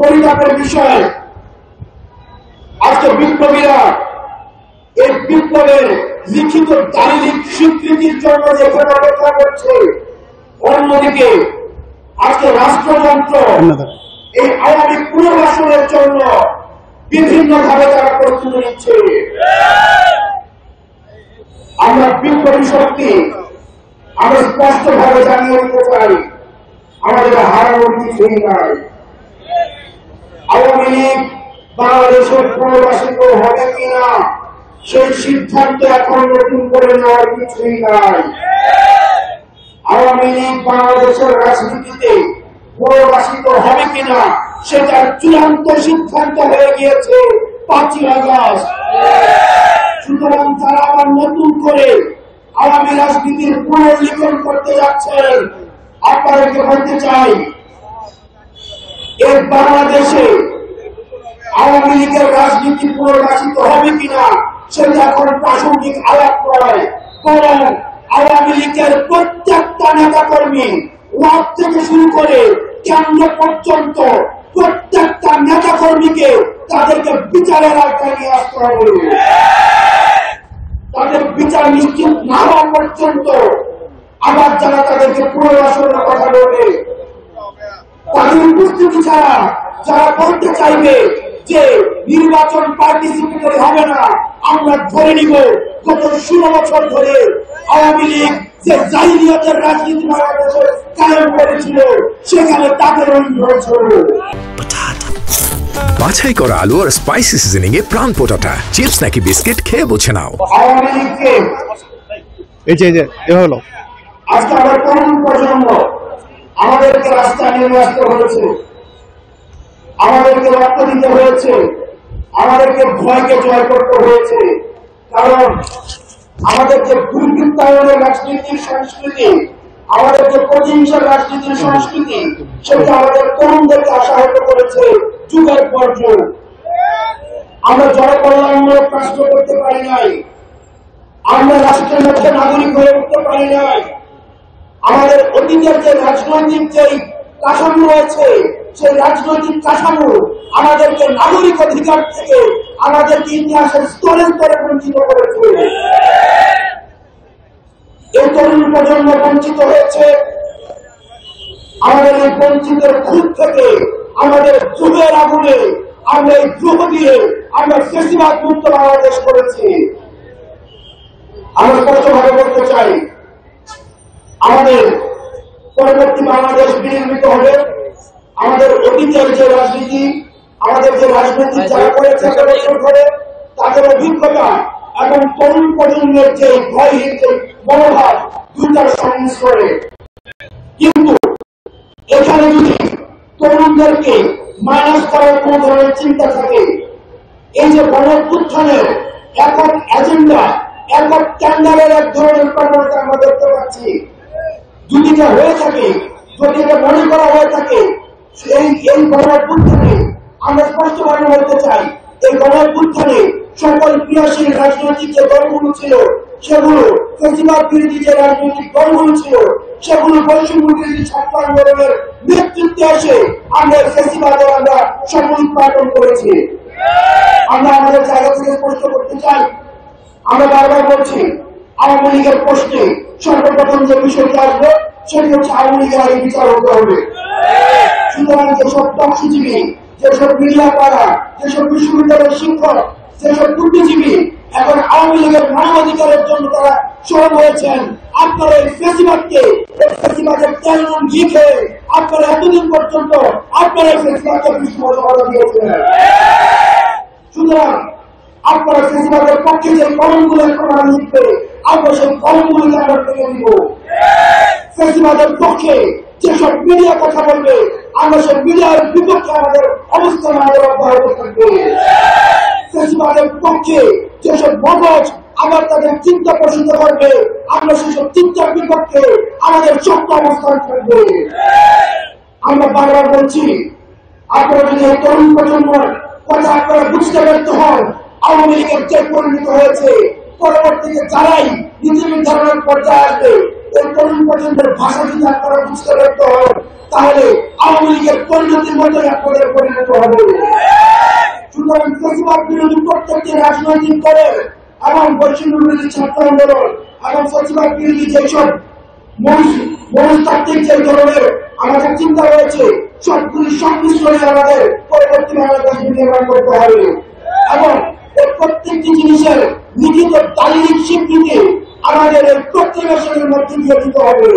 পরিতাপের বিষয়, আজকে বিপ্লবীরা এই বিপ্লবের লিখিত দালিলিক স্বীকৃতির জন্য যেখানে অপেক্ষা করছে, অন্যদিকে আজকে রাষ্ট্রযন্ত্র এই আওয়ামী পুনর্বাসনের জন্য বিভিন্নভাবে তারা প্রস্তুতি নিচ্ছে। আমরা বিপ্লবী শক্তি আমরা স্পষ্টভাবে জানিয়ে দিতে চাই, আমাদের হারানোর কিছুই নাই। আওয়ামী লীগ বাংলাদেশের পুনর্বাসিত হবে কিনা সেই সিদ্ধান্ত এখন নতুন করে নেওয়ার কিছুই নাই। আওয়ামী লীগ বাংলাদেশের রাজনীতিতে পুনর্বাসিত হবে কিনা সেটার চূড়ান্ত সিদ্ধান্ত হয়ে গিয়েছে 5ই আগস্ট। সুতরাং যারা আবার নতুন করে আওয়ামী রাজনীতির পুনর্লিখন করতে যাচ্ছেন, আপনাদেরকে বলতে চাই, এই বাংলাদেশে আওয়ামী লীগের রাজনীতি পুনর্বাসিত হবে কিনা সেটা এখন প্রাসঙ্গিক আলাপ নয়, বরং আওয়ামী লীগের প্রত্যেকটা নেতা কর্মী ওয়ার্ড থেকে শুরু করে কেন্দ্র পর্যন্ত প্রত্যেকটা নেতা কর্মীকে তাদেরকে বিচারের আওতায় নিয়ে আসতে হবে। তাদের বিচার নিশ্চিত না হওয়া পর্যন্ত আবার যারা তাদেরকে পুনর্বাসনের কথা বলবে, তাদের উপস্থিতি ছাড়া যারা বলতে চাইবে যে নির্বাচন পার্টিসিপেটরি হবে না, আমরা ধরে নিব গত 16 বছর ধরে আওয়ামী লীগ যে জাহিলিয়াতের রাজনীতি বাংলাদেশে কায়েম করেছিল সেখানে তাদের হয়েছিল। বাছাই করা আলু আর স্পাইসি সিজনিং এ প্রাণ পোটাটা চিপস নাকি বিস্কিট খেয়ে বুঝে নাও। আওয়ামী লীগকে হলো আজকে আমরা তরুণ প্রজন্ম আমাদেরকে রাস্তায় নেমে আসতে হয়েছে, আমাদেরকে রক্ত দিতে হয়েছে, আমাদেরকে ভয়কে জয় করতে হয়েছে। কারণ আমাদের যে দুর্বৃত্তায়নের রাজনীতির সংস্কৃতি, আমাদের যে প্রতিহিংসার রাজনীতির সংস্কৃতি, সেটা আমাদের তরুণদেরকে আশাহত করেছে যুগের পর যুগ। আমরা জনকল্যাণমূলক রাষ্ট্র করতে পারি নাই, আমরা রাষ্ট্রের মধ্যে নাগরিক হয়ে উঠতে পারি নাই। আমাদের অতীতের যে রাজনৈতিক যে কাঠামো রয়েছে, সেই রাজনৈতিক কাঠামো আমাদেরকে নাগরিক অধিকার থেকে আমাদেরকে ইতিহাসের স্তরে স্তরে বঞ্চিত করেছে। এই তরুণ প্রজন্ম বঞ্চিত হয়েছে। আমাদের এই বঞ্চিতের খুঁত থেকে আমাদের যুগের আগুনে আমরা এই দ্রোহ দিয়ে আমরা ফ্যাসিবাদ মুক্ত বাংলাদেশ করেছি। আমরা স্পষ্টভাবে বলতে চাই, আমাদের পরবর্তী বাংলাদেশ বিনির্মিত হবে আমাদের অতীতের যে রাজনীতি, আমাদের যে রাজনীতি যারা করেছে ধরে তাদের অভিজ্ঞতা এবং তরুণ প্রজন্মের যে ভয়হীন যে মনোভাব, দুটার সংমিশ্রণে। কিন্তু এখানে যদি তরুণদেরকে মাইনাস করার কোন ধরনের চিন্তা থাকে, এই যে গণঅভ্যুত্থানের একক এজেন্ডা, একক টেন্ডারের এক ধরনের প্রবণতা আমরা দেখতে পাচ্ছি, যদি এটা হয়ে থাকে, যদি এটা মনে করা হয়ে থাকে, এই গণঅভ্যুত্থানে আমরা স্পষ্টভাবে বলতে চাই, এই গণঅভ্যুত্থানে সকল ক্রিয়াশীল রাজনৈতিক যে দলগুলো ছিল সেগুলো, ফ্যাসিবাদ বিরোধী যে রাজনৈতিক দলগুলো ছিল সেগুলো বৈষম্য বিরোধী ছাত্র আন্দোলনের নেতৃত্বে এসে আমরা ফ্যাসিবাদের আমরা সকল উৎপাদন করেছি। আমরা আমাদের জায়গা থেকে স্পষ্ট করতে চাই, আমরা বারবার বলছি, আওয়ামী লীগের প্রশ্নে সর্বপ্রথম যে বিষয়টি আসবে সেটি হচ্ছে আওয়ামী লীগের আগে বিচার হতে হবে। সুতরাং যেসব তথ্যজীবী, যেসব মিডিয়া পাড়া, যেসব বিশ্ববিদ্যালয়ের শিক্ষক, যেসব বুদ্ধিজীবী এখন আওয়ামী লীগের মানবাধিকারের জন্য তারা সরব হয়েছেন, আপনারা এই ফেসিবাদকে, ফেসিবাদের তেল নুন ঘি খেয়ে আপনারা এতদিন পর্যন্ত আপনারা এই ফেসিবাদকে বিশ্ববাদ দিয়েছেন। সুতরাং আপনারা ফেসিবাদের পক্ষে যে কলমগুলো এখন লিখবে, আমরা সেই কলমগুলোকে আমরা থেকে দিব। ফেসিবাদের পক্ষে যেসব মিডিয়া কথা বলবে, আমরা সেই মিডিয়ার বিপক্ষে আমাদের অবস্থান আমাদের অব্যাহত থাকবে। ফেসিবাদের পক্ষে যেসব মগজ আবার তাদের চিন্তা পোষিত করবে, আমরা সেসব চিন্তার বিপক্ষে আমাদের শক্ত অবস্থান থাকবে। আমরা বারবার বলছি, আপনারা যদি এই তরুণ প্রজন্মের কথা আপনারা বুঝতে ব্যর্থ হন, আওয়ামী লীগের যে পরিণত হয়েছে, পরবর্তীতে যারাই নীতি নির্ধারণের পর্যায়ে আসবে, এই তরুণ প্রজন্মের ভাষা যদি আপনারা বুঝতে ব্যর্থ হন, তাহলে আওয়ামী লীগের পরিণতির মতো আপনাদের পরিণত হবে। সুতরাং ফেসিবাদ বিরোধী প্রত্যেকটি রাজনৈতিক দলের এবং বৈষম্য বিরোধী ছাত্র আন্দোলন এবং ফেসিবাদ বিরোধী যেসব মনস্তাত্ত্বিক যে ধরনের আমাদের চিন্তা রয়েছে সবগুলি সংমিশ্রণে আমাদের পরবর্তী বাংলাদেশ নির্মাণ করতে হবে এবং এই প্রত্যেকটি জিনিসের লিখিত দালিলিক স্বীকৃতি আমাদের এই প্রত্যেকের মধ্যে দিয়ে দিতে হবে।